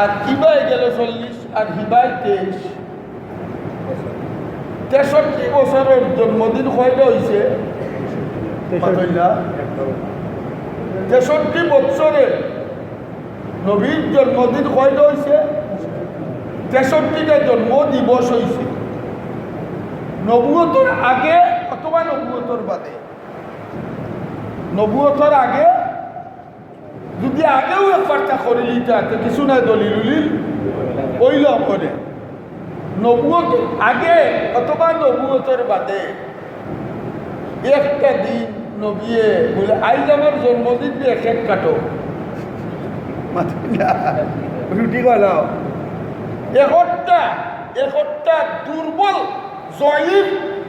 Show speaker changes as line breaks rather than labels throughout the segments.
আর ইবাই গেল 40 আর হিবাই 23। 63 বছরের জন্মদিন কয়টা হয়েছে? 63 বছরের নবীর জন্মদিন কয়টা হয়েছে? 63টা জন্ম দিবস হয়েছে। নবুয়তর আগে অথবা নবুয়তর বাদে? নবুয়তর আগে যদি আগেও একবারটা করে নিতে কিছু নাই, দলিল ওইল করে। নবুয়তর আগে অথবা নবুয়তর বাদে একটা দিন নবিয়ে বলে আইজ আমার জন্মদিন দিয়ে এক কাটো রুটি গলাও। একটা দুর্বল জয়ীর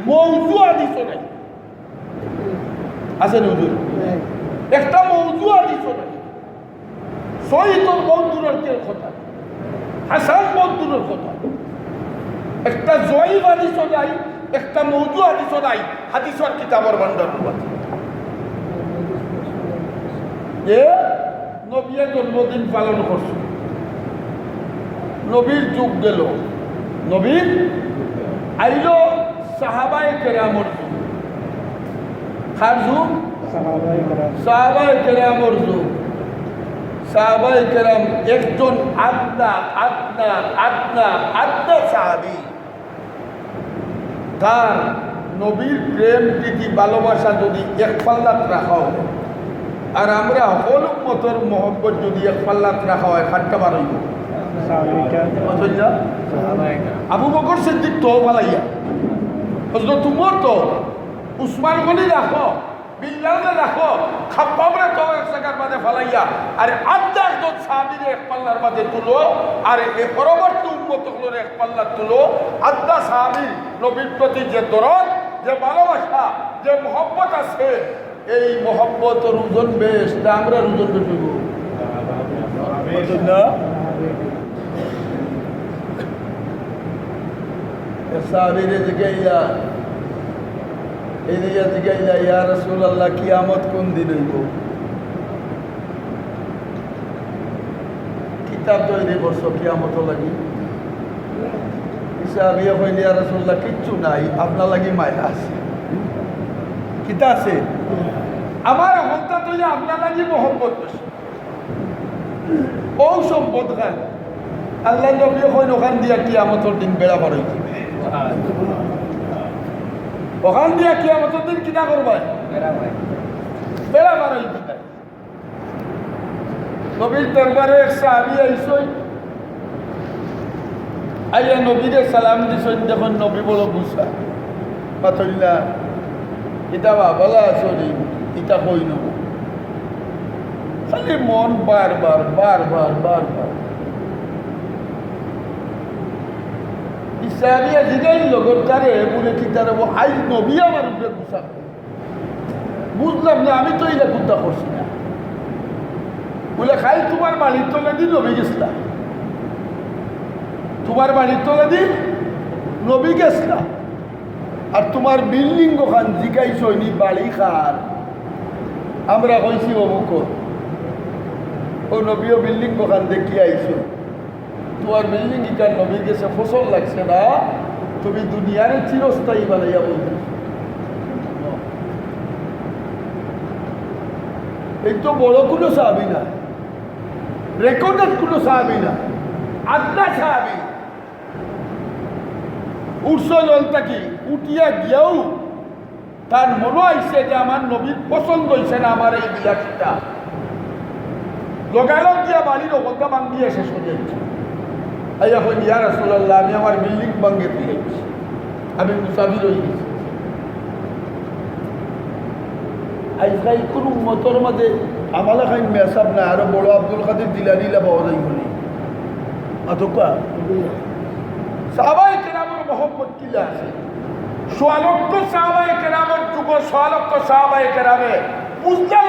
মৌজুয়া দিছ নাই, আছে হুজুর? একটা মৌজুয়া দিছ নাই। শহীদুল বন্ধুরের কথা, হাসান বন্ধুরের কথা, একটা জয়ী দিছ নাই, একটা মৌজুয়া দিছ নাই। হাদিসের কিতাবের ভান্ডার যে নবীর জন্মদিন পালন করছে। নবীর যুগ গেল, নবীর আইল সাহাবায়ে কেরামর যুগ। কার যুগ? সাহাবায়ে কেরামর যুগ। সাহাবায়ে কেরাম একজন আদনা সাহাবী, তার নবীর প্রেম প্রীতি ভালোবাসা যদি এক পাল্লাত রাখা হয়, আর আমরা সকল উম্মতের মহব্বত যদি এক পাল্লাত রাখা হয়, খাট্টা বার হইব। আবু বকর সিদ্দিক তো ফালাইয়া, হযরত উমর তো, উসমান গনি রাখো, বিল্লালকে রাখো, খাব্বাবরে তো এক জায়গার মাঝে ফালাইয়া, আর আদা একজন সাহাবীরে এক পাল্লার মাঝে তুলো, আর এই পরবর্তী উম্মতগুলোর এক পাল্লা তুলো। আদা সাহাবী নবীর প্রতি যে দরদ, যে ভালোবাসা, যে মহব্বত আছে, এই মহব্বতের ওজন বেশ, তা আমরা ওজন বেশ হইব না? সাহাবীরে জিগাইয়া, এই জিগাইয়া, ইয়া রাসূলুল্লাহ কিয়ামত কোন দিন হইব? কিতাব তৈরি করছো কিয়ামত লাগি? সাহাবীয়ে কইলে, ইয়া রাসূলুল্লাহ কিচ্ছু নাই, আপনার লাগি মায়া আছে। কিতা আছে? আমার হত্যা তৈরি আপনার লাগি মহব্বত বেশি। ও সম্পদ খান আল্লাহ নবী কইন ওখান দিয়া কিয়ামতের দিন বেড়া পার হইছে। ওখান দিয়া কিয়ামতের দিন কিনা করবাই? বেড়া পার হইছে। নবীর দরবারে এক সাহাবী আইসই, আইয়া নবীরে সালাম দিছেন। যখন নবী বলো গুসা পাতল্লা কিতাবা বলা আসরি ইটা কই নব, খালি মন বারবার ইসলামিয়া জিগাই লগর তারে বলে কি তারে আই নবী আমার উপরে গুসা। বুঝলাম না, আমি তো এটা কুদ্দা করছি না। বলে খাই তোমার বাড়ির তলে দিন নবী গেছিলাম, তোমার বাড়ির তলে দিন নবী গেছিলাম, আর তোমার বিল্ডিং ওখান জিগাইছনি বাড়ি খার, আমরা কইছি অমুক ও নবীও বিল্ডিং ওখান দেখি আইছো, তোমার বিল্ডিং ইটার নবী গেছে ফসল লাগছে না, তুমি দুনিয়ার চিরস্থায়ী বানাইয়া বলতে। এই তো বড় কোনো সাহাবী না, রেকর্ডেড কোনো সাহাবী না, আদনা সাহাবী। উৎস জলটা কি উঠিয়া গিয়েও তার মনে হয়েছে যে আমার নবীর পছন্দ হয়েছে না আমার এই বিলাসিতা, লোকালক দিয়া বাড়ির অবস্থা ভাঙ্গিয়ে শেষ হয়ে যাচ্ছে। এখন ইয়া রাসূলুল্লাহ আমি আমার বিল্ডিং ভাঙ্গে দিয়েছি, আমি মুসাফির হয়ে গেছি। আজকাল কোনো মতর মাঝে আমালা খাইন মেসাব না, আরো বড় আব্দুল কাদের জিলানিলা পাওয়া যায় বলি অতকা সাহাবায়ে কেরামের মহব্বত কিলা আছে। সোয়ালক্ষ সাহাবায়ে কেরামের যুগ, সোয়ালক্ষ সাহাবায়ে কেরামে বুঝলা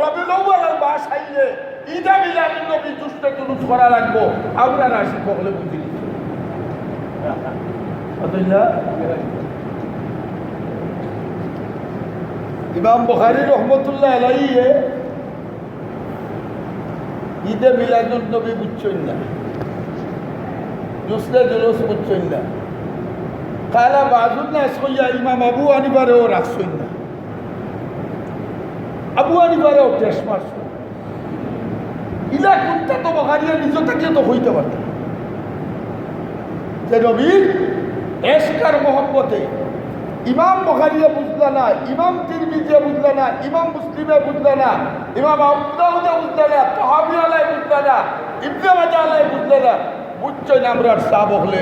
রবিউল আউয়ালের মাস আইলে ঈদে মিলাদুন নবী দুষ্ট জুলুস করা লাগবো, আমরা রাশি বগলে বুঝি আল্লাহ। ইমাম বুখারী রহমতুল্লাহ আলাইহি ঈদে মিলাদুন নবী বুঝছেন না, জুসলে জুলুস বুঝছেন না, কালা বাজুন না সইয়া ইমাম আবু হানিফারেও রাখছেন না, আবু হানিফারেও টেস মারছ ইলা কোনটা তো বখারিয়া নিজ থাকিয়ে তো হইতে পারত যে নবীর এশকার মোহব্বতে ইমাম বখারিয়া বুঝলা না, ইমাম তিরমিজিয়া বুঝলা না, ইমাম মুসলিমে বুঝলা না, ইমাম আবু দাউদে বুঝলা না, তাহাবী আলাই বুঝলা না, ইবনে মাজাহ আলাই বুঝলা না, বুঝছেন আমরা সাহাব হলে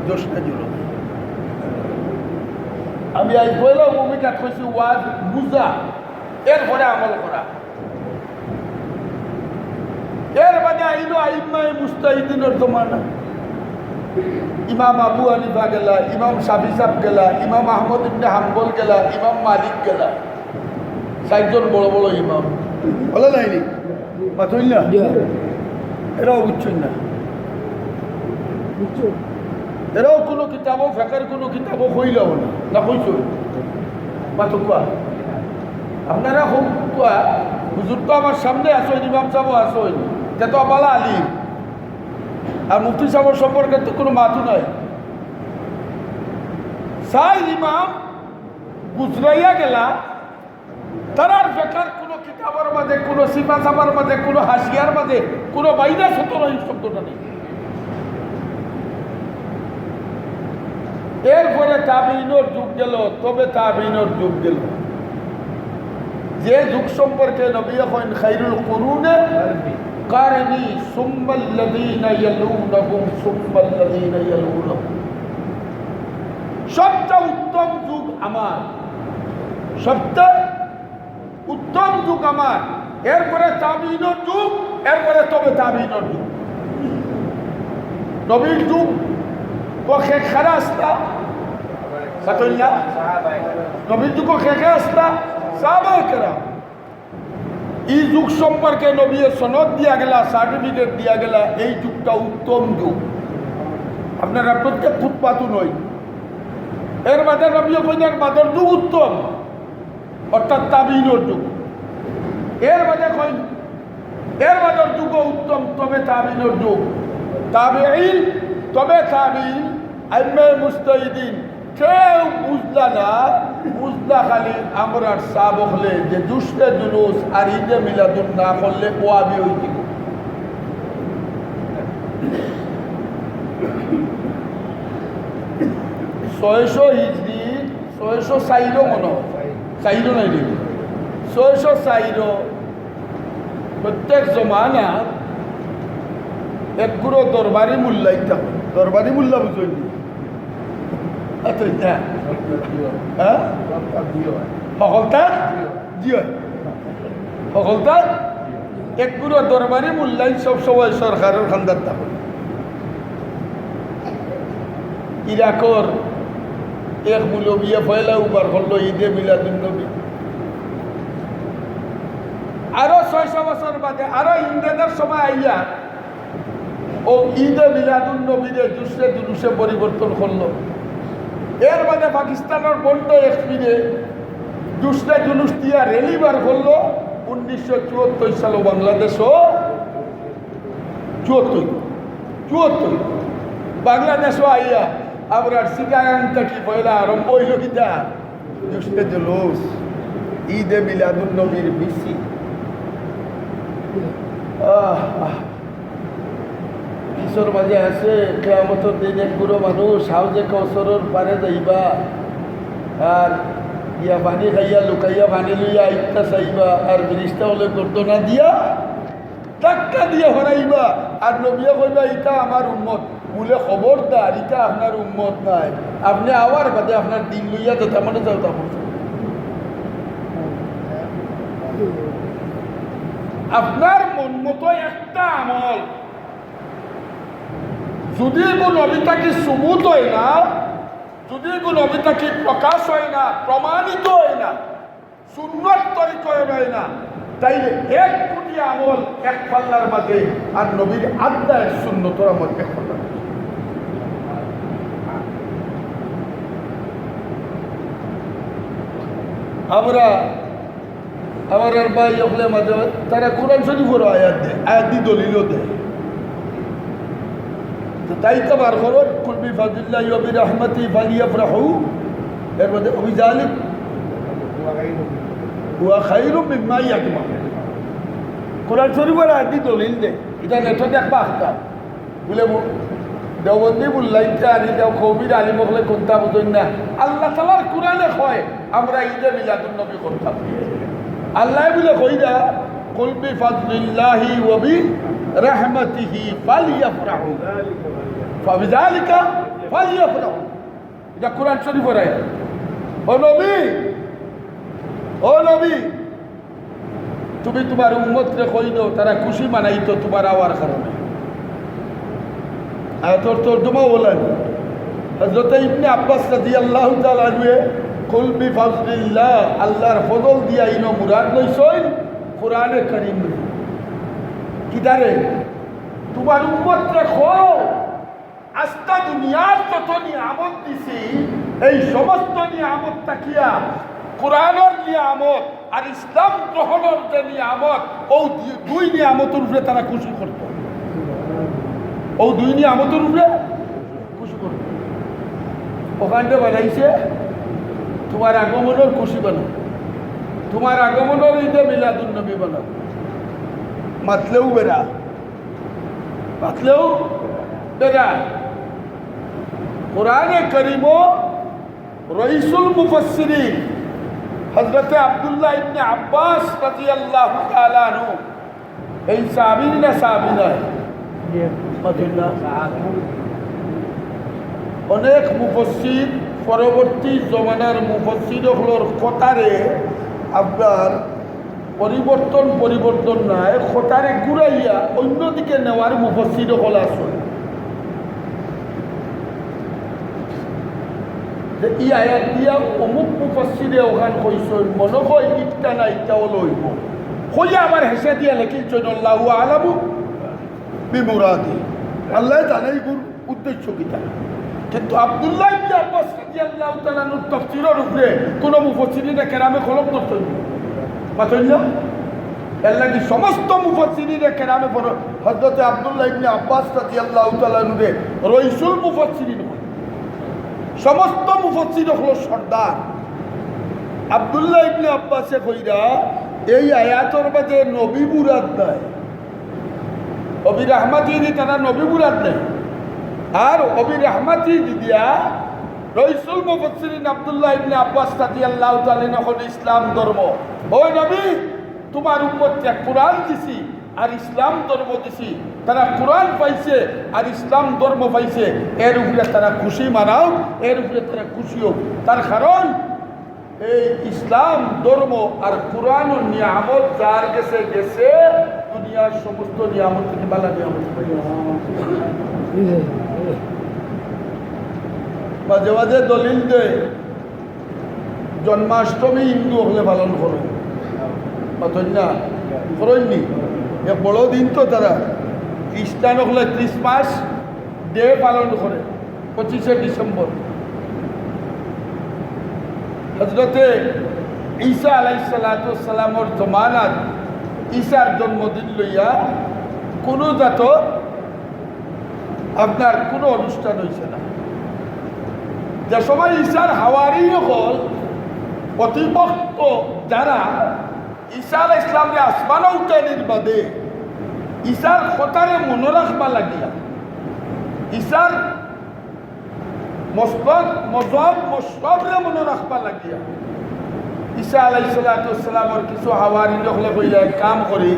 জোশনে জুলুস। আমি আজ বললাম ভূমিকা কইছি ওয়াজ বুঝা এরপরে আমল করা, এর বাদে আইলো আইম্মায়ে মুজতাহিদিনের জমানা। ইমাম আবু হানিফা গেলা, ইমাম শাফি সাহেব গেলা, ইমাম আহমদ ইবনে হাম্বল গেলা, ইমাম মালিক গেলা, ৬০ জন বড় বড় ইমাম বলে নাইনি বাতুল না, এরাও বুঝছেন না, এরাও কোনো কিতাবও ফেকার কোনো কিতাবও কইলাও না, না কইছ বাতুকা আপনারা খুব হুজুর তো আমার সামনে আসেন, ইমাম সাহেবও আসেন, তে তো বালা আলিম, আর মুফতি সাহেবের সম্পর্কে তো কোনো মাথু নাই। সাই ইমাম গুজরাইয়া গেলা, তারার বেকার কোনো কিতাবের মাঝে, কোনো সিফা সাবার মাঝে, কোনো হাসিয়ার মাঝে, কোনো বাইরা সতর এই শব্দটা নেই। এরপরে তাবিইনের যুগ গেল, তবে তাবিইনের যুগ গেল, যে যুগ সম্পর্কে নবী কইন খায়রুল কুরুনে কারনি সুম্মাল্লাযীনা ইয়ালুনহুম সুম্মাল্লাযীনা ইয়ালুনহুম, সবচেয়ে উত্তম যুগ আমার, সবচেয়ে উত্তম যুগ আমার, এরপরে তাবিইনের যুগ, এরপরে তবে তাবিইনের যুগ। নবীর যুগ কে খারা আসতা সাতইয়া, নবীর যুগ কে আসতা সাহাবায়ে কেরাম। এই যুগ সম্পর্কে নবীর সনদ দিয়া গেলা, সার্টিফিকেট দিয়া গেলা, এই যুগটা উত্তম যুগ, আপনারা প্রত্যেক ফুটপাতও নয়। এর বাদে নবী কইনার বাদর যুগ উত্তম, অর্থাৎ তাবিইনের যুগ। এর বাদে কইন এর বাদর যুগ উত্তম, তবে তাবিইনের যুগ। তাবিঈন তবে তাবিঈন আইম্মায়ে মুজতাহিদিন কেউ বুঝলা না, বুঝলা খালি আমরার সাহাব হলে যে জুসলে জুলুস আর ঈদে মিলাদুন না করলে ওয়াবি হইতে। 600 হিজরি 604 মনে হয়, 4 নাই দেখি 604 প্রত্যেক জমানা একগুলো দরবারি মূল্য ইত্যা, দরবারি মূল্য বুঝলি হ্যাঁ সকলতা জি হয়, সকলতা একগুলো দরবারি মূল্যায়ন সব সময় সরকারের খান্দার থাকুন। ইরাকর এক মুলবিয়া ফয়লা উবার করলো ঈদে মিলাদুন নবী, আরো 600 বছর বাদে আরো ইংরেজের সময় আইয়া ও ঈদে মিলাদুন নবীরে জুসরে জুলুসে পরিবর্তন করলো। এর বাদে পাকিস্তানের বন্ধ এক্সপিরে জুসরে জুলুস দিয়া রেলি বার করলো 1974 সালে বাংলাদেশও 74 বাংলাদেশও আইয়া আমরা সিটাগাং থেকে পয়লা আরম্ভ হইল কিতা জুসরে জুলুস ঈদে মিলাদুন নবীর মিছিল। কিশোর মাঝে আছে কিয়ামতের দিন এক বুড়ো মানুষ হাউজে কৌসরের পারে যাইবা আর ইয়া পানি খাইয়া লুকাইয়া পানি লইয়া ইত্যা চাইবা আর ব্রিজটা হলে গর্দনা দিয়া টাক্কা দিয়ে হরাইবা আর নবিয়া কইবা ইটা আমার উম্মত বলে খবরদার ইটা আপনার উম্মত নাই, আপনি আওয়ার বাদে আপনার দিন লইয়া যেটা মানে যাও তা আপনার মন মতো একটা আমল যদি কোন নবীতাকে সুবুত হয় না, যদি কোন নবীতাকে প্রকাশ হয় না, প্রমাণিত হয় না, সুন্নত তরিকায় হয় না, তাইলে 1 কোটি আমল এক পাল্লার মাঝে আর নবীর আড্ডায় সুন্নতর আমল এক পাল্লার। আমরা আমার আর ভাই হলে মাঝে তারা কোরআন শরীফের আয়াত দেয়, আয়াত দিয়ে দলিলও দেয়। তো তাই তো বার করো কুল বিফাদিল্লাহি ওয়া বিরহমাতিহি ফালিয়াফরাহু, এর মধ্যে অবিজালিক হুয়া খায়রুম মিম্মা ইয়াজমাউন। কোরআন শরীফের আয়াত দিয়ে দলিল দেয়। এটা নেটো দেখবা একটা বলে দেওবন্দি বুল্লাইতে আনি দেও কবির আলিম হলে কোনটা বুঝুন না। আল্লাহ তাআলার কোরআনে কয় আমরা ঈদে মিলাদুন নবী করতাম। আল্লাহ বলে কইরা কুল বিফাদলিল্লাহি ওয়া বিরহমাতিহি ফালিয়াফরাহু ফাবিযালিকা ফালিয়াফরাহু। এটা কোরআন শরীফের আয়াত। ও নবী তুমি তোমার উম্মতরে কই দাও তারা খুশি মানাইতো তোমার আওয়ার কারণে। আয়াতর তর্জমা বলেন হযরত ইবনে আব্বাস রাদিয়াল্লাহু তাআলা আনহু কুল বিফাদলিল্লাহ আল্লাহর ফজল দিয়া ইনো মুরাদ লইছই কোরআনে কারীম। কিদারে তোমার উম্মতরে কও আস্তা দুনিয়ার যত নিয়ামত দিছি এই সমস্ত নিয়ামত তাকিয়া কোরআনের নিয়ামত আর ইসলাম গ্রহণের যে নিয়ামত ও দুই নিয়ামতের উপরে তারা খুশি করত। ও দুই নিয়ামতের উপরে খুশি করত। ওখানটা বানাইছে তোমার আগমনের খুশি বানাও, তোমার আগমনের ঈদে মিলাদুন নবী বানাও। মাতলেও বেড়া, মাতলেও বেড়া। কোরআনে কারীম রাইসুল মুফাসসিরিন হযরত আব্দুল্লাহ ইবনে আব্বাস রাদিয়াল্লাহু তাআলা আনহু এই সাহাবী না সাহাবী নয় মাদিনা অনেক মুফাসসির পরবর্তী জমানার মুফাসসিরগুলোর কথারে আপনার পরিবর্তন নাই, কথারে ঘুরাইয়া অন্যদিকে নেওয়ার মুফাসসিরগুলো আছে। ই আয়াত দিয়া অমুক মুফাসসিরে ওখান কইছেন মনে হয় ইটটা না ইটাও লইব কইয়া আবার হেসে দিয়া লেখিছেন আল্লাহু আলামু বিমুরাদি। আল্লাহ জানেই গুর উদ্দেশ্য কিটা। কিন্তু আব্দুল্লাহ ইবনে আব্বাস রাদিয়াল্লাহু তাআলা আনহু তাফসীরের উপরে কোন মুফাসসিরিনে কেরামে কলম করতেন পাতেন না। এর লাগি সমস্ত মুফাসসিরিনে কেরামে পড়ো হযরত আব্দুল্লাহ ইবনে আব্বাস রাদিয়াল্লাহু তাআলা আনহু রাইসুল মুফাসসিরিন। সমস্ত মুফাসসির হলো সর্দার। আব্দুল্লাহ ইবনে আব্বাসে কইরা এই আয়াতের মাঝে নবী মুরাদ নাই, অবি রাহমাতি দি তারা নবী মুরাদ নাই। আর অবি রাহমাতি দিয়া রাইসুল মুফাসসিরিন আব্দুল্লাহ ইবনে আব্বাস রাদিয়াল্লাহু তাআলা নখন ইসলাম ধর্ম। ওই নবী তোমার উম্মতকে কোরআন দিছি আর ইসলাম ধর্ম দিছি, তারা কোরআন পাইছে আর ইসলাম ধর্ম পাইছে, এর উপরে তারা খুশি মানাও, এর উপরে তারা খুশি হোক। তার কারণ এই ইসলাম ধর্ম আর কোরআন ও নিয়ামত যার গেছে গেছে দুনিয়ার সমস্ত নিয়ামত থেকে বালা নিয়ামত। মাঝে মাঝে দলিল দেয় জন্মাষ্টমী হিন্দু হলে পালন করে না করেননি, এক বড় দিন তো তারা। খ্রিস্টান হলে ক্রিসমাস ডে পালন করে 25শে ডিসেম্বর। হযরতে ঈসা আলাইহিস সালামের জমানাত ঈসার জন্মদিন লইয়া কোনো জাত আপনার কোনো অনুষ্ঠান হয়েছে না। যে সময় ঈসার হাওয়ারি হল প্রতিপক্ষ যারা ঈসা আলাইহিস সালামকে আসমানে উঠানির বাদে ঈসার কথারে মনে রাখবা লাগিয়া ঈসার মসলবরে মনে রাখবা লাগিয়া ঈসা আলাইহিস সালামের কিছু হাওয়ারি হলে কইলা কাম করি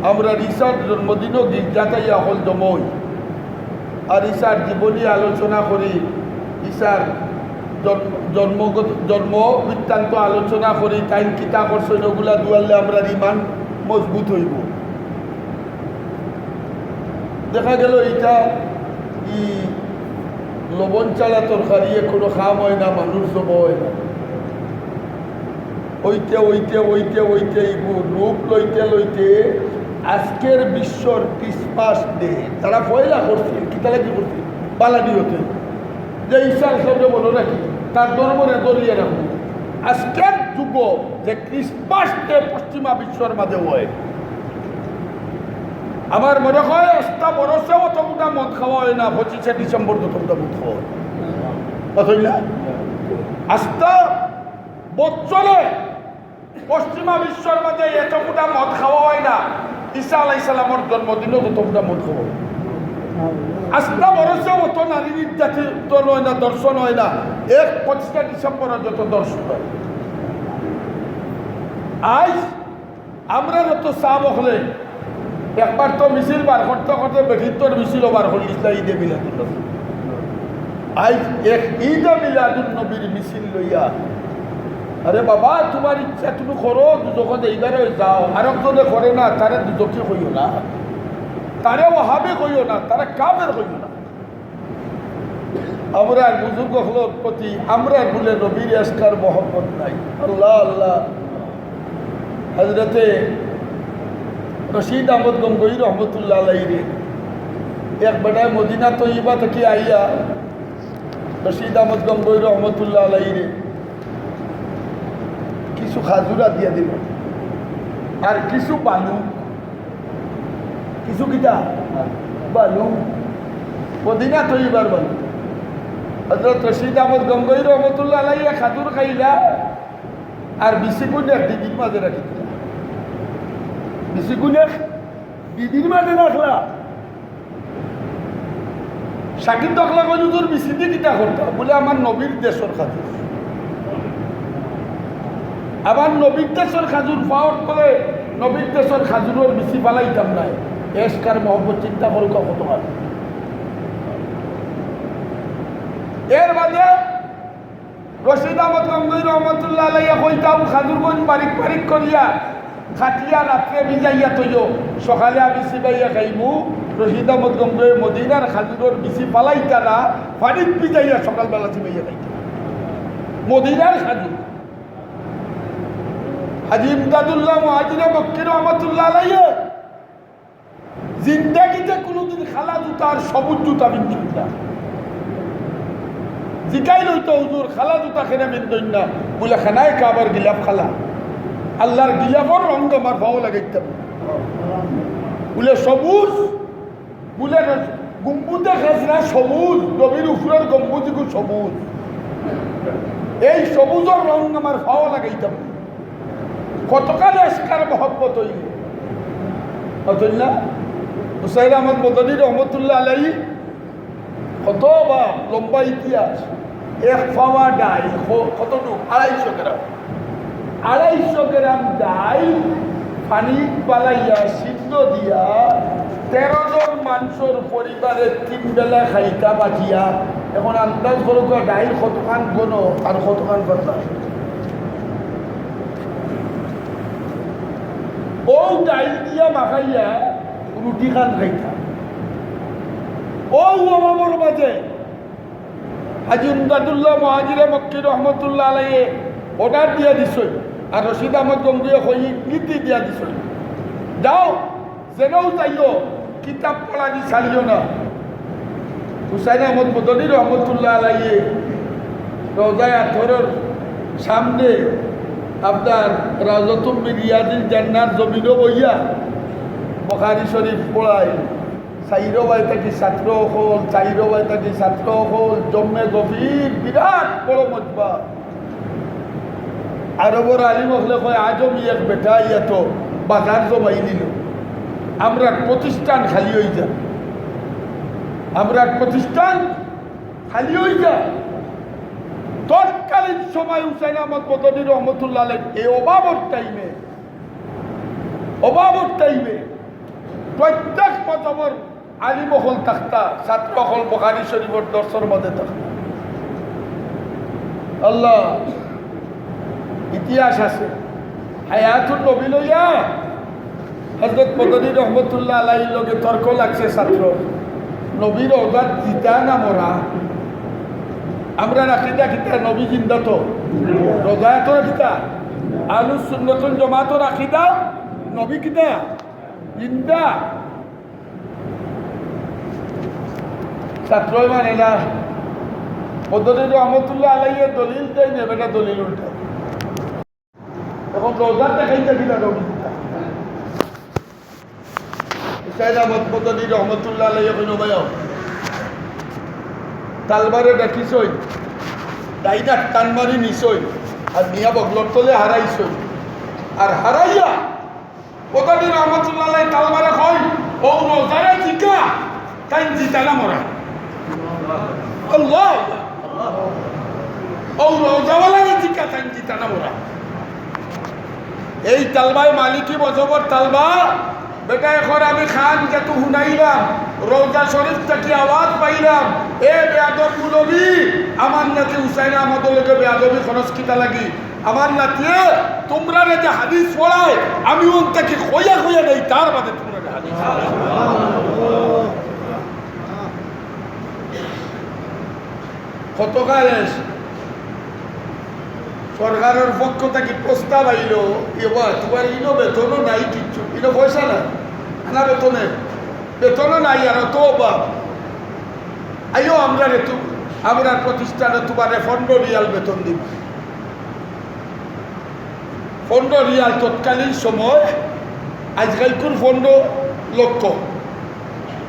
আমরা ঈসার জন্মদিনও গির্জাটাইয়া হল জমই আর ঈসার জীবনী আলোচনা করি, ঈসার জন্ম বৃত্তান্ত আলোচনা করি, টাইম কিতা করছেন ওগুলা দুয়ালে আমরা ইমান মজবুত হইব। দেখা গেল এটা ই লবণ চালা তরকারি কোনো খাম হয় না, মানুষ জব হয় না। ওইতে রূপ লইতে আজকের বিশ্বর ক্রিসমাস ডে তারা পয়লা করছিল কিতালা কি করছিল বালানি হতে যে ঈশার সঙ্গে মনে রাখি তার ধর্মরে দলিয়ে রাখবো। আজকের যুগ যে ক্রিসমাস ডে পশ্চিমা বিশ্বর মাঝে হয়, আমার মনে হয় আস্তা বরসেও অতটা মদ খাওয়া হয় না, 25শে ডিসেম্বর যতটা মদ খাওয়া হয় বুঝলি না? আস্তা বছরে পশ্চিমা বিশ্বর মাঝে এতটা মদ খাওয়া হয় না, ঈসা আলাইহিস সালামের জন্মদিনও যতটা মদ খাওয়া হয়। আস্তা বরসেও অত নারী নির্যাতিত হয় না, দর্শন হয় না, 25শে ডিসেম্বর যত দর্শন হয়। আজ আমরা যত চাপ হলে একবার তো মিছিল বার করতে করতে বেঠিতর মিছিলও বার করি ঈদে মিলাদুন। আজ এক ঈদে মিলাদুন নবীর মিছিল লইয়া, আরে বাবা তোমার ইচ্ছা তুমি করো, দুজকে এইবারে যাও, আরেকজনে করে না তারে দুজকে কইও না, তারে ওহাবে কইও না, তারা কাফের কইও না। আমরা বুজুর্গ হলোর প্রতি আমরা বলে নবীর আজকার মহব্বত নাই। আল্লাহ আল্লাহ। হজরতে রশিদ আহমদ গঙ্গোই রহমতুল্লাহ আলাইহি এক বেটায় মদিনা তৈবা থেকে আইয়া রশিদ আহমদ গঙ্গোই রহমতুল্লাহ আলাইহি কিছু খাজুরা দিয়া দিল আর কিছু বালু, কিছু কিতা বালু, মদিনা তৈবার বালু। হজরত রশিদ আহমদ গঙ্গোই রহমতুল্লাহ আলাইহি খাজুর খাইলা আর বিশি গুণ দিদির মাঝে রাখি দিলা, বিশি গুণে দিদির মাঝে রাখলা। শাকিব দখলা কইল তোর বিশি দিয়ে কিতা করতাম, বলে আমার নবীর দেশের খাজুর, আবার নবীর দেশের খাজুর পাওয়ার করে নবীর দেশের খাজুরের বিশি পালাইতাম নাই। এসকার মহব্বত চিন্তা করুক কত হয়। এর বাদে রশিদ আহমদ গঙ্গোই রহমতুল্লাহ আলাইহি কইতাম খাজুরগঞ্জ বারিক বারিক করিয়া খাটিয়া রাত্রে ভিজাইয়া তৈও, সকালে আমি সিবাইয়া খাইমু। রশিদ আহমদ গঙ্গোই মদিনার খাজুরের বিচি পালাইতা না, ফানিত ভিজাইয়া সকালবেলা সিবাইয়া খাইতা মদিনার খাজুর। হাজি ইমদাদুল্লাহ মুহাজির মক্কি রহমতুল্লাহ আলাইহি জিন্দেগিতে কোনোদিন খালা জুতার সবুজ জুতা বিনছেন না। জিকাই লইতো হুজুর খালা জুতা খেনে বিনতেন না, বলে খানায় কাবার গিলাফ খালা, আল্লাহর গিলাফর রঙ আমার ভালো লাগাইতাম, বলে সবুজ, বলে গম্বুজে খাজনা সবুজ, নবীর উপরের গম্বুজগু সবুজ, এই সবুজের রঙ আমার ভালো লাগাইতাম। কতকাল এসকার মহব্বত হইল অতল না। হুসাইন আহমদ মদনী রহমতুল্লাহ আলাইহি কত বা লম্বা ইতিহাস। এক পাওয়া ডাইল কতটুকু 250 গ্রাম, 250 গ্রাম ডাইল পানি পালাইয়া সিদ্ধ দিয়া 13 জন মানুষের পরিবারের 3 বেলা খাইতা বাজিয়া। এখন আন্দাজ করুক ডাইল কতখান গণ আর কতখান পাতলা। ও ডাইল দিয়া মাখাইয়া রুটি খান খাইতা। ও আমার মাঝে হাজি ইমদাদুল্লাহ মুহাজির মক্কি রহমতুল্লাহ আলাইহি অর্ডার দিয়া দিছই, আর রশিদ আহমদ গঙ্গোই কই নীতি দিয়া দিছই, যাও যেনও যাইও কিতাব পড়া দি ছাড়িও না। হুসাইন আহমদ মদনী রহমতুল্লাহ আলাইহি রওজায়ে আতহরের সামনে আপনার রাউজাতুম মিন রিয়াদিল জান্নাত জমিনও বইয়া বুখারী শরীফ পড়ায়। চাইরো বাই থাকি ছাত্র হল, চাইরো বাই থাকি ছাত্র হল, জম্মে গভীর বিরাট বড় মজবা। আরবর আলিম হলে কয় আজম এক বেটা ইয়া তো বাজার জমাই নিল, আমরা প্রতিষ্ঠান খালি হয়ে যা, আমরা প্রতিষ্ঠান খালি হয়ে যা। তৎকালীন সময় হুসাইন আহমদ মদনী রহমতুল্লাহ আলাইহি এই অভাবর টাইমে প্রত্যেক মতবর আলিম হল থাকতা, ছাত্র হল বুখারী শরীফের দর্শর মধ্যে থাকতা। আল্লাহ ইতিহাস আছে। হায়াতুন নবী লইয়া হযরত মদনী রহমতুল্লাহ আলাইহির লগে তর্ক লাগছে ছাত্র, নবীর ওজাত জিতা না মরা। আমরা রাখিদা কিতা নবী জিন্দা তো, রোজায় তো রাখিদা, আহলুস সুন্নাতুল জামাত রাখিদা নবী কিতা জিন্দা। ছাত্রই মানে না। মদনী রহমতুল্লাহ আলাইহি দলিল দেয় না, বেটা দলিল উল্টা। এখন রোজা দেখাইতে দিলা রবিতা সাইদা মতমদনী রহমতুল্লাহ আলাইহি কইনো ভাইও তালবারে ডাকিছই ডাইনা টানমারি নিছই আর নিয়া বগলর তলে হারাইছই আর হারাইয়া মতমদনী রহমতুল্লাহ আলাইহি তালবারে কই ও রোজারে জিকা তাই জিতা না মরা আল্লাহ ও রোজাওয়ালারে জিকা তাই জিতা না মরা এই তালবায় মালিকি বজবর তালবা বেটা এখন আমি খান যেহেতু শুনাইলাম রোজা শরীফ থেকে আওয়াজ পাইলাম এ বেয়াদব মুলবি আমার নাতি হুসাইন আহমদের লোকে বেয়াদবি খরচ কিতা লাগি আমার নাতিয়ে তোমরা যে হাদিস পড়ায় আমি ওন থেকে খোয়া খোয়া নেই তার বাদে তোমরা হাদিস কত গায়েস সরকারের পক্ষ থেকে প্রস্তাব আইল এবার তোমার ইনো বেতনও নাই কিচ্ছু ইনো পয়সা না না বেতনও নাই আর তো অভাব আইও আমরা আমরা প্রতিষ্ঠানে তোমার 15 রিয়াল বেতন দিব 15 রিয়াল তৎকালীন সময় আজকালকুর 15 লক্ষ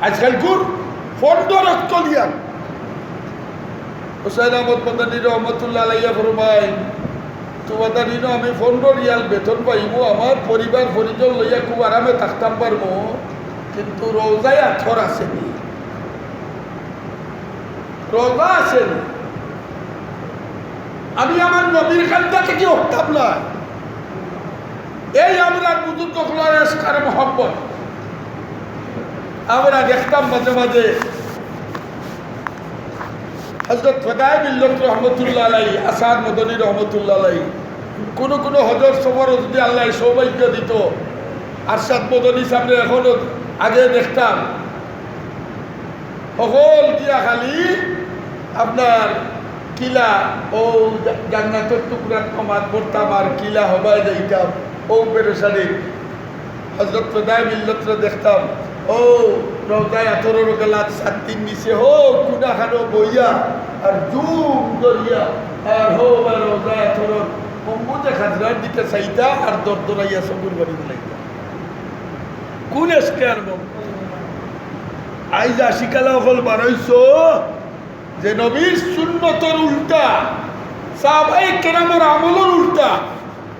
আজকালকুর 15 লক্ষ রিয়াল হুসাইন আহমদ মাদানী রহমতুল্লাহ আলাইহি ফরমায় তোমাদের দিনও আমি 15 রিয়াল বেতন পাইব আমার পরিবার পরিজন লইয়া খুব আরামে থাকতাম পারবো কিন্তু রোজায় আথর আসেনি রোজা আসেনি আমি আমার নবীর খানটা থেকে উঠতাম না এই আমরা বুজুর্গ গুলার এসকার মহব্বত আমরা দেখতাম মাঝে মাঝে হযরত ফদায়ে মিল্লাত রহমতুল্লাহ আলাইহি আসাদ মদনী রহমতুল্লাহ আলাইহি কোন কোন হজর সফর যদি আল্লাহ সৌভাগ্য দিত আরশাদ মদনী সামনে এখনো আগে দেখতাম সকল দিয়া খালি আপনার কিলা ও জান্নাতের টুকরার কমাত পড়তাম আর কিলা হবায় যাইতাম ও পেরেশানি হযরত ফদায়ে মিল্লাতরে দেখতাম ও রোজায় আতরের গেলাত 7 নিচে হো কুনা খানো বইয়া আর জুম দরিয়া আর হো বা রোজায় আতরের কম্বুতে খাজরার দিকে চাইতা আর দরদরাইয়া সবুর বাড়ি লাইতা কোন স্কেয়ার বম আইজ আশিকালা হল বারইছো যে নবীর সুন্নতের উল্টা সাহাবায়ে কেরামের আমলের উল্টা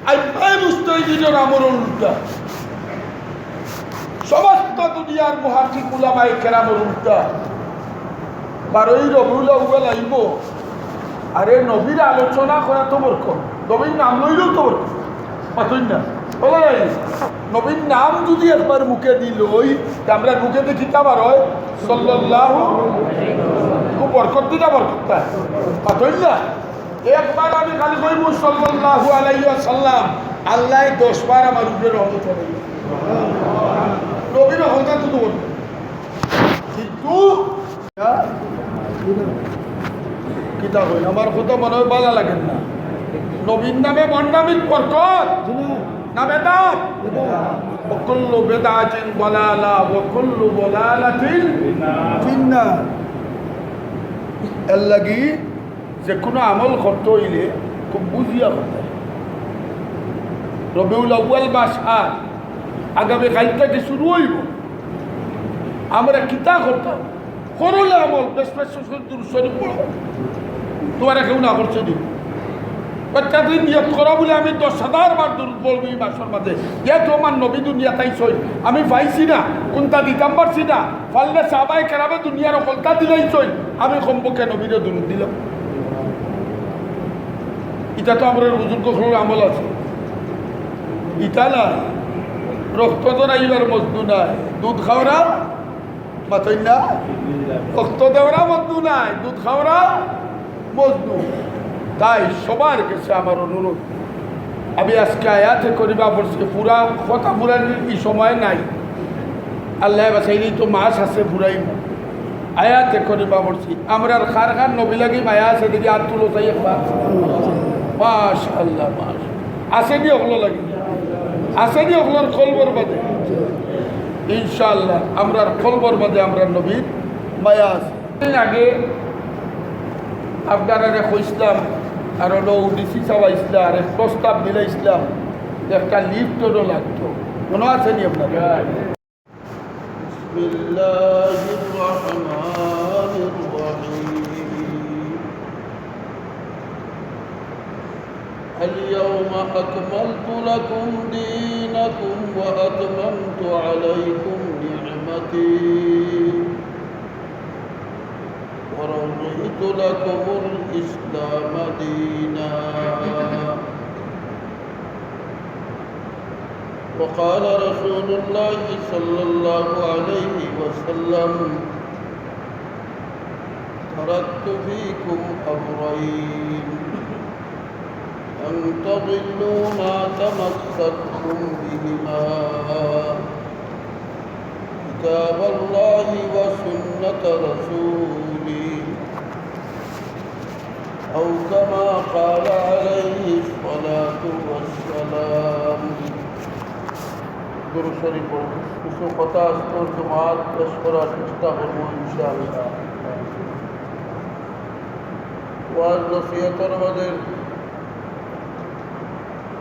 আইমায়ে মুস্তাহিদিনের আমলের উল্টা সমস্ত দুনিয়ার মুহাক্কিক উলামায়ে কেরামের উল্টা 12 রবিউল আউয়াল আইব আরে নবীর আলোচনা করা তো বরকত নবীর নাম লইলেও তো বরকত পাতই না বলে নবীর নাম যদি একবার মুখে দিলই আমরা মুখে দেখি কাবার হয় সাল্লাল্লাহু খুব বরকত দিনা বরকত পাতই না একবার আমি খালি কইব সাল্লাল্লাহু আলাইহি ওয়াসাল্লাম আল্লাহ 10 বার আমার উপরে রহমত করে নবীর কথা তো বলবো কিন্তু কিতা কই আমার কথা মনে হয় ভালো লাগে না নবীর নামে বন্ডামির বরকত না বেদাত وكل بدعة ضلالة وكل ضلالة في النار এর লাগি যে কোনো আমল করতে হইলে খুব বুঝিয়া করতে রবিউল আউয়াল মাস আর আগামী কাল থেকে শুরু হইব আমরা কিতা করতাম করলে আমল বেশ বেশ শরীফ পড়ো তোমার কেউ না করছে দিব প্রত্যেকদিন নিয়ত করা বলে আমি 10,000 বার দূর বলবো এই মাসের মাঝে যেহেতু আমার নবী দুনিয়া তাই সই আমি পাইছি না কোনটা দিতাম পারছি না পারলে সাহাবায়ে কেরামে দুনিয়ার কলতা দিলেই সই আমি কমপক্ষে নবীরে দূর দিলাম এটা তো আমরা বুজুর্গ আমল আছে ইটা না রক্ত দরাইবার মজদু নাই দুধ খাওয়া মাতই না রক্ত দেওয়া মজদু নাই দুধ খাওয়া মজদু তাই সবার কাছে আমার অনুরোধ আমি আজকে আয়াতে করিবা বলছি পুরা কথা পুরানির এই সময় নাই আল্লাহ বাসাইলেই তো মাস আছে ফুরাইব আয়াতে করিবা বলছি আমরা খার খার নবী লাগি মায়া আছে দেখি আর তুলো চাই একবার মাশাআল্লাহ মাস আসেনি ওগুলো লাগি আসেনি ওগুলোর কলবর বাদে ইনশাআল্লাহ আমরা কলবর বাদে আমরা নবীর মায়া আছে আগে আপনারা কইসলাম আর ডিসি সাবা ইসলাম আর প্রস্তাব দিলে ইসলাম একটা লিফটও লাগতো মনে আছে নি আপনার
বিসমিল্লাহির রহমানির রহিম اليوم أكملت لكم دينكم وأتممت عليكم نعمتي ورضيت لكم الإسلام دينا وقال رسول الله صلى الله عليه وسلم تركت فيكم أمرين أن تضلوا ما تمسكتم بهما كتاب الله وسنة رسوله أو كما قال عليه الصلاة والسلام درود শরীফ পড়ুন কিছু কথা আজকের জমাত পেশ করার চেষ্টা করব ইনশাআল্লাহ ওয়াজ নসিহতের মধ্যে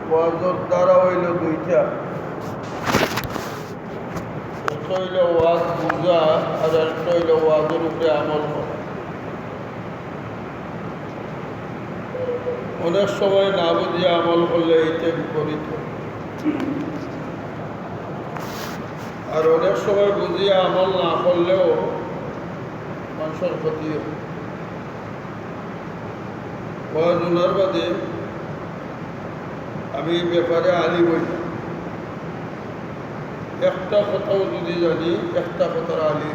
ওয়াজের দ্বারা হইল দুইটা একটা হইল ওয়াজ বুঝা আর একটা হইল ওয়াজের উপরে আমল করা অনেক সময় না বুঝিয়ে আমল করলে এইটা বিপরীত আর অনেক সময় বুঝিয়ে আমল না করলেও মানুষের ক্ষতি হয় ওয়াজ উনার বাদে আমি ব্যাপারে আলি বই একটা কথাও যদি জানি একটা কথার আলি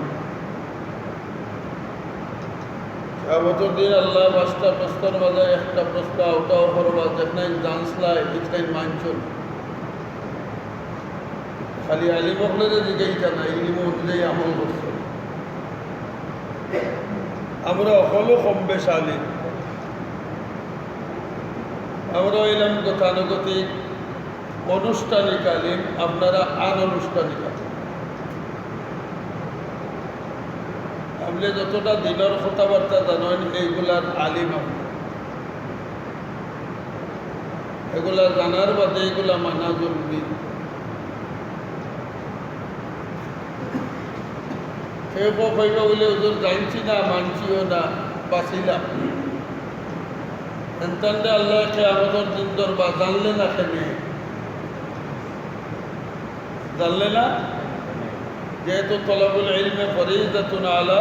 সাবতর দিন আল্লাহ 5টা প্রশ্নের মাঝে একটা প্রশ্ন আউটাও করবা যেখানে জানসলাই এখানে মানছন খালি আলি বকলে যে জিজ্ঞাসা না ইলিম অনুযায়ী আমল করছে আমরা সকলো কম বেশ আলিম আমরা এলাম গতানুগতিক অনুষ্ঠানিক আলিম আপনারা আনুষ্ঠানিক আলিম আপনি যতটা দিনের কথাবার্তা জানেন এইগুলার আলিম এগুলা জানার বাদে এগুলা মানা জরুরি কেউ কইবা বলে ওদের জানছি না মানছিও না বাঁচিলাম এনতান্ডে আল্লাহকে আমাদের দিন দরবা জানলে না কেন জানলে না যেহেতু তলাবুল ইলমে ফরিদাতুন আলা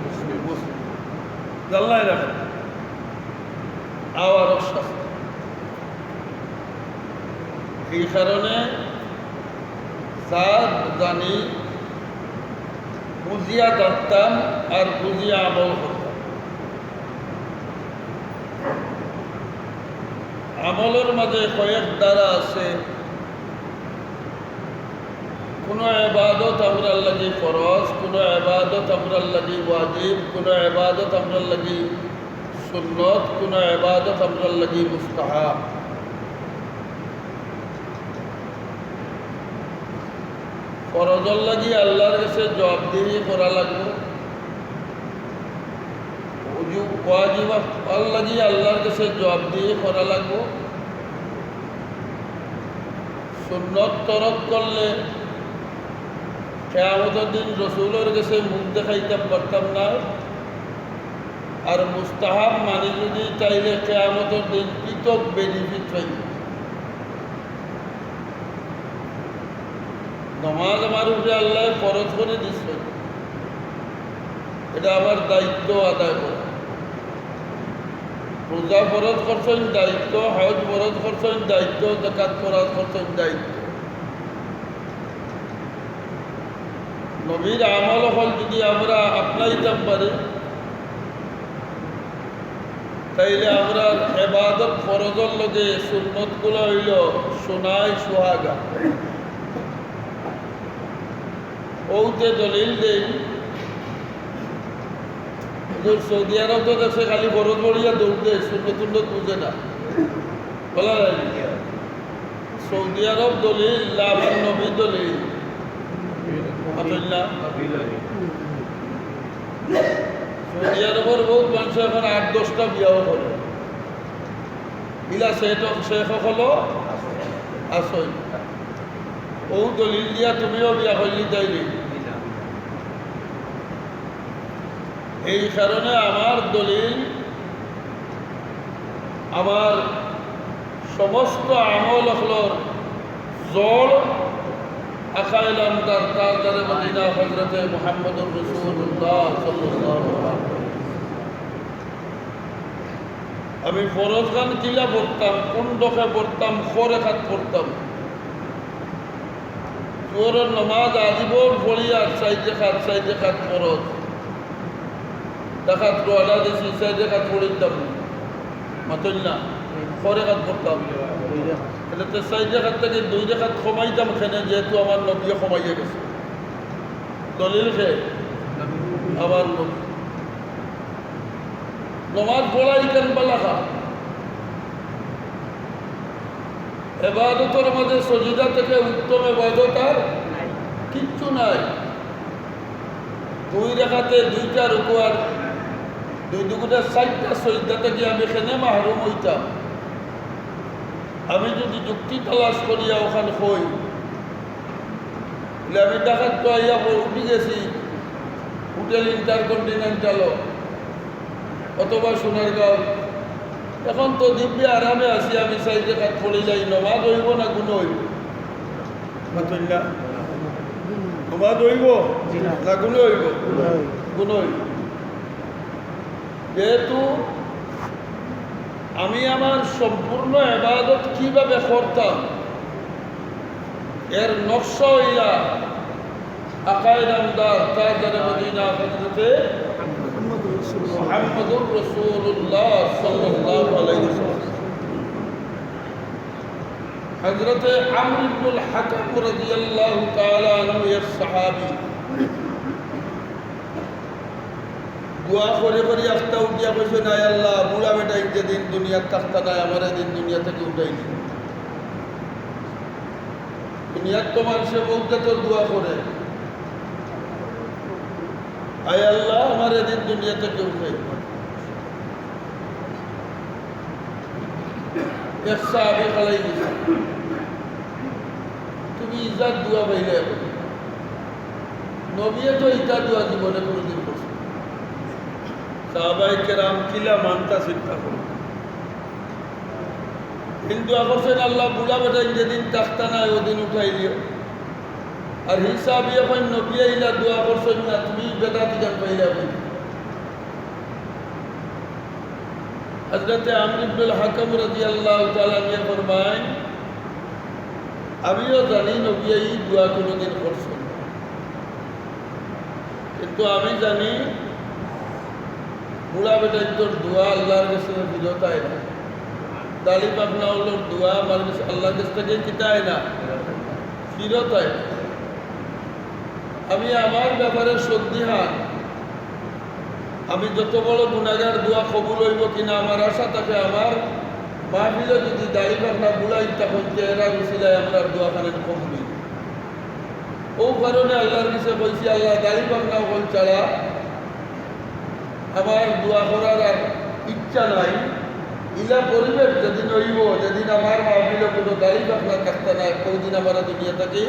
মুসলিম জানলাই না আওয়ার এই কারণে সাদ জানি বুঝিয়া জানতাম আর বুঝিয়া আমল করতাম আমলের মাঝে কয়েক দ্বারা আছে কোনো ইবাদত আমরার লাগি ফরজ কোনো ইবাদত আমরার লাগি ওয়াজিব কোনো ইবাদত আমরার লাগি সুন্নত কোনো ইবাদত আমরার লাগি মুস্তাহাব ফরজর লাগি আল্লাহর কাছে জবাবদিহি করা লাগবে ওয়াজিব লাগি আল্লাহর কাছে জবাবদিহি করা লাগবে সুন্নত তরক করলে কিয়ামতের দিন রসুলের কাছে মুখ দেখাইতে পারতাম না আর মুস্তাহাব মানি যদি চাইলে কিয়ামতের দিন পৃথক বেনিফিট পাইব নমাজ আমার উপরে আল্লাহ ফরজ করে দিচ্ছে এটা আমার দায়িত্ব আদায় করা রোজা ফরজ করছেন দায়িত্ব হজ ফরজ করছেন দায়িত্ব যাকাত ফরজ করছেন দায়িত্ব নবীর আমল হল যদি আমরা আপনাইতে পারি তাইলে আমরা ইবাদত ফরজের লগে সুন্নতগুলো হইল সোনায় সোহাগা ওতে দলিল দেই সৌদি আরব তো দেশে খালি ফরজ বড়িয়া দৌড় দেয় সুন্নত বুঝে না বলা সৌদি আরব দলিল আমার নবী দলিল সৌদি আরবের বহুত মানুষ এখন 8-10টা বিয়াও করে ইলা শেখ হলো আসই ও দলিল দিয়া তুমিও বিয়া করলি তাইলে এই কারণে আমার দলিল আমার সমস্ত আমল হলর জড় আকাইলাম তার তাজদারে মদিনা হযরতে মুহাম্মদুর রাসূলুল্লাহ সাল্লাল্লাহু আলাইহি ওয়াসাল্লাম। আমি ফরজ গান কিলা পড়তাম, কোন দফে পড়তাম, খরেখাত পড়তাম। জোহরের নমাজ আজীবন পড়িয়া সাইডে খাত ফরজ দেখাত রোয়ালা দিছি সাইডে খাত পড়িতাম মাতল না খরেখাত পড়তাম। তাহলে সাইডে খাত থেকে 2 রেখাত কমাইতাম এখানে, যেহেতু আমার নবীও কমাইয়া গেছে। দলিল খে আমার নবী নমাজ পড়াই কেন বালাখা এবাদতের মাঝে সজিদা থেকে উত্তম এবাদত আর কিচ্ছু নাই। 2 রেখাতে 2টা রুকু আর 2 দুগুণে 4টা সজিদা থেকে আমি এখানে মাহরুম হইতাম। আমি যদি যুক্তি তালাশ করিয়া ওখানে হই, আমি ডাকাত তো আইয়া উঠি গেছি হোটেল ইন্টারকন্টিনেন্টাল অথবা সোনারগাঁও, এখন তো দিব্যি আরামে আছি। আমি সাইডে কাজ পড়ে যাই, নমাজ হইব না গুণ হইব? নমাজ হইব না গুণ হইব? গুণ হইব। যেহেতু আমি আমার সম্পূর্ণ ইবাদত কিভাবে করতাম এর নকশা হইয়া আকায়ে নামদার তাজদারে মদিনা হযরতে মুহাম্মদুর রাসূলুল্লাহ সাল্লাল্লাহু আলাইহি ওয়াসাল্লাম। হযরতে আমর ইবনুল হাকাম রাদিয়াল্লাহু তাআলা আনহু এর সাহাবী দোয়া করে করে আস্তা উঠিয়া কইছে, না আল্লাহ বুড়া বেটা যেদিন দুনিয়ার থাকতা নাই আমার দিন দুনিয়া থেকে উঠাই দিন। দুনিয়ার তো মানুষে বলতে তো দোয়া করে, আয় আল্লাহ আমার এদিন দুনিয়া থেকে উঠাই। এক সাহাবী খালাই দিছে, তুমি ইজাত দোয়া পাইলে নবীয়ে তো ইটা দোয়া জীবনে কোনোদিন করছে। সাহাবায়ে কেরাম কিলা মানতা চিন্তা করো, কিন্তু আকর্ষণ আল্লাহ বুড়া বেটা যেদিন তাক্তা নাই ওদিন উঠাই দিও। আর হিসাব এখন নবী আইলা দোয়া করছেন না, তুমি বেদাতি গান পাইলা বই। হযরতে আমর ইবনুল হাকাম রাদিয়াল্লাহু তাআলা নিয়ে ফরমায়, আমিও জানি নবী এই দোয়া কোনোদিন করছেন, কিন্তু আমি জানি বুড়া বেটার তোর দোয়া আল্লাহর কাছে বিরত আয় না। দালি পাবনা হল দোয়া আমার কাছে আল্লাহর কাছ থেকে কিতায় না, ফিরত আয়। আমি আমার ব্যাপারে সন্দিহান, আমি যত বড় গুনাহগার দোয়া কবুল হইব কিনা আমার আশা থাকে। আমার মাহফিলে যদি দাড়ি পাবনা বুড়াই তখন চেহারা মিছিলায় আমরা দোয়াখানে কবুল হইব। ও কারণে আল্লাহর কাছে বলছি, আল্লাহ দাড়ি পাবনা হল ছাড়া আমার দোয়া করার আর ইচ্ছা নাই। ইলা পরিবেশ যেদিন হইব, যেদিন আমার মাহফিলে কোনো দাড়ি পাবনা থাকতে নাই, ওই দিন আমার দুনিয়া থেকে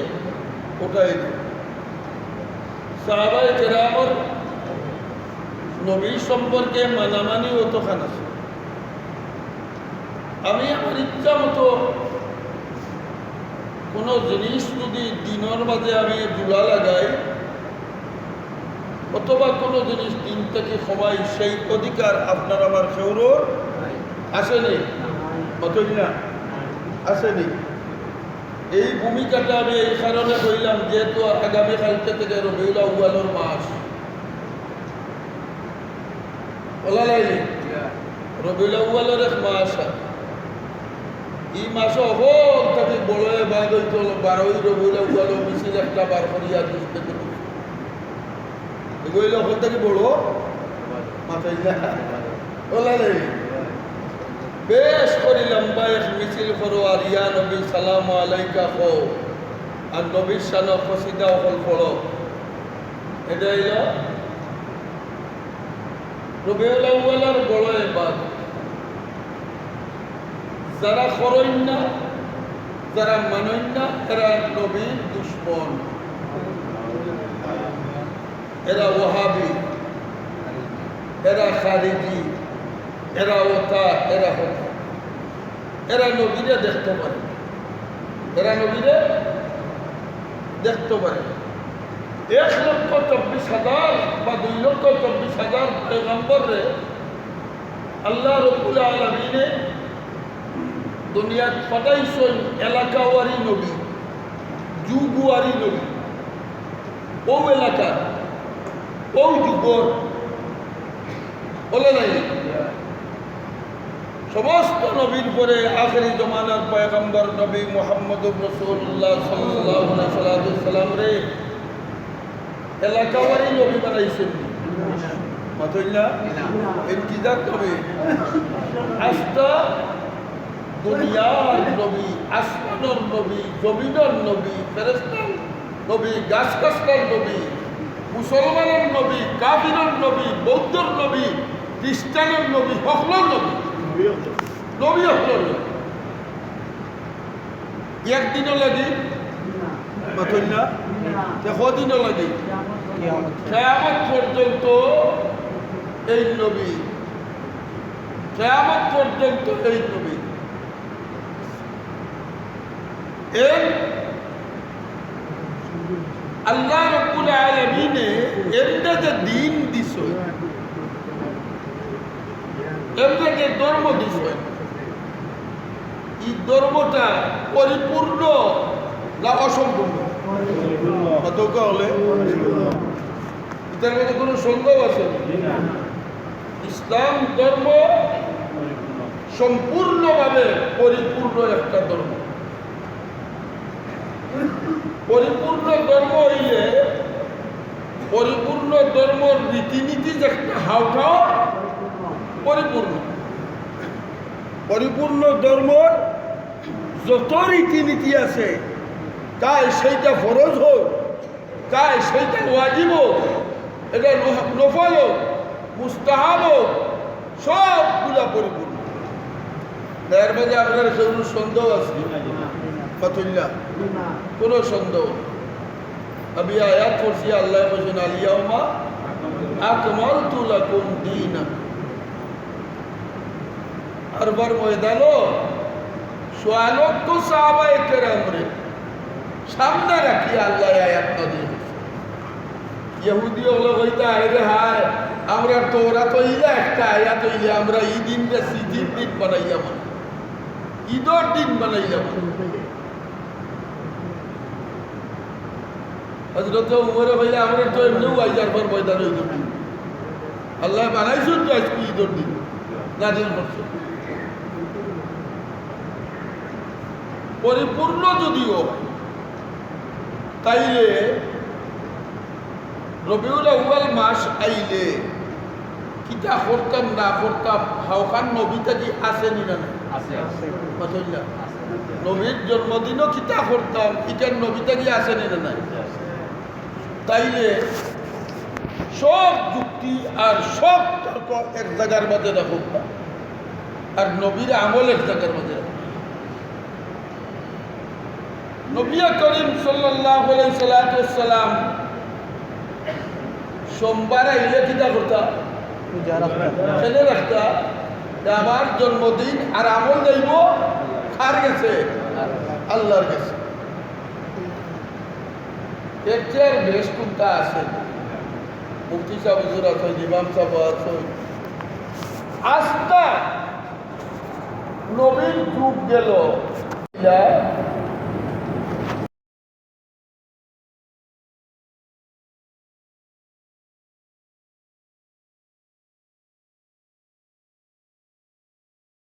ওঠাই দিই। সাহাবায়ে কেরামর নবী সম্পর্কে মানামানি অতখান আছে। আমি আমার ইচ্ছা মতো কোনো জিনিস যদি দিনের মাঝে আমি জুলা লাগাই অথবা কোনো জিনিস দিন থেকে কমাই, সেই অধিকার আপনার আমার কেউর আসেনি, অতই না আসেনি। এই ভূমিকাটা আমি এই কারণে কইলাম, যেহেতু আগামীকালকে থেকে রবিউল আউয়ালের মাস, বলা লাইনি রবিউল আউয়ালের এক মাস। এই মাসে হল তাকে বড় বাদ হইতো 12ই রবিউল আউয়াল মিছিল একটা বার করিয়া দুষ্কে এগুলো হল থেকে বড় মাথায় বলা লাইনি। বেশ করে লম্বা এক মিছিল করো আর ইয়া নবী সালাম আলাইকা হো আর নবীর শান কসিদা হল পড়ো। এটা হইল রবিউল আউয়ালের বড় ইবাদত। যারা করেন না যারা মানেন না এরা নবীর দুশ্মন, এরা ওহাবি, এরা খারিজি, এরা ওতা, এরা হতা। এরা নবীরে দেখতে পারে, এরা নবীরে দেখতে পারে। 1,24,000 বা 2,24,000 পয়গম্বরে আল্লাহ রব্বুল আলামিনে দুনিয়াত পাঠাইছেন এলাকাওয়ারি নবী, যুগওয়ারি নবী। ও এলাকার ও যুগর বলে নাই সমস্ত নবীর পরে আখেরি জমানার পয়গম্বর নবী মুহাম্মদুর রাসূলুল্লাহ সাল্লাল্লাহু আলাইহি সাল্লাম রে এলাকাওয়ারি নবী বানাইছেন। মাতইলা ইন্তিজার নবী, আস্তা দুনিয়ার নবী, আসমানের নবী, জমিনের নবী, ফেরেশতার নবী, গাছ গাছার নবী, মুসলমানের নবী, কাফিরের নবী, বৌদ্ধর নবী, খ্রিস্টানের নবী, সকলের নবী, নবী সকলের নবী। একদিনও লাগি মাতইলা কদিনও লাগি কিয়ামত পর্যন্ত এই নবী, কিয়ামত পর্যন্ত এই নবী। এর আল্লাহ রাব্বুল আলামিনে এমনি যে দিন দিছ, এমনি যে ধর্ম দিছ, এই ধর্মটা পরিপূর্ণ না অসম্পূর্ণ? কতটা হলে এটার মধ্যে কোনো সন্দেহ আছে? ইসলাম ধর্ম সম্পূর্ণভাবে পরিপূর্ণ একটা ধর্ম। পরিপূর্ণ ধর্ম হইলে পরিপূর্ণ ধর্মর রীতিনীতি যেটা হাওটাও পরিপূর্ণ। পরিপূর্ণ ধর্মর যত রীতিনীতি আছে তাই সেইটা ফরজ হোক, তাই সেইটা ওয়াজিব হোক, এটা নফল হোক, মুস্তাহাব হোক, সবগুলা পরিপূর্ণ। এর মাঝে আপনার কোনো সন্দেহ আছে? ফাতুল্লাহ কোনো সন্দেহ। আমি আয়াত পড়ছি, আল্লাহ বলছেন আলিয়াউমা আকমালতু লাকুম দীনাকুম। আরবার ময়দানো সোয়ালত তো সাহাবায়ে কেরামরে সামনে রাখি আল্লাহ আয়াত নাযিল করছে। ইহুদি হলো কইতা আরে হায় আমরা তোরা তো ইলা একটা আয়াত হইলে আমরা এই দিনটা সিজির দিন বানাইলাম, ঈদের দিন বানাইলাম। হযরত উমর কইলা আমরা তো এমনিও আইজার পর ময়দান হইল, আল্লাহ বানাইছেন তো আজকে ঈদের দিন নাযিল করছে। পরিপূর্ণ যদিও তাইলে রবিউল আউয়াল মাস আইলে কিতা করতাম না করতাম, হাওখান নবীটা কি আসেনি না? আছে। নবীর জন্মদিনও কিতা করতাম, ইটার নবীটা কি আসেনি না? তাইলে সব যুক্তি আর সব তর্ক এক জায়গার মধ্যে রাখুক, আর নবীর আমল এক জায়গার মধ্যে রাখুক। নবী করিম সাল্লাল্লাহু আলাইহি সাল্লাম সোমবার আইলে কিতা করতা? খেলে রাখতা আমার জন্মদিন, আর আমল দেব কার গেছে? আল্লাহর কাছে। এর চেয়ে বেশ কোনটা আছে? মুফতি সাহেব হুজুর আছে, ইমাম সাহেব আছে, আস্থা নবীর যুগ গেল।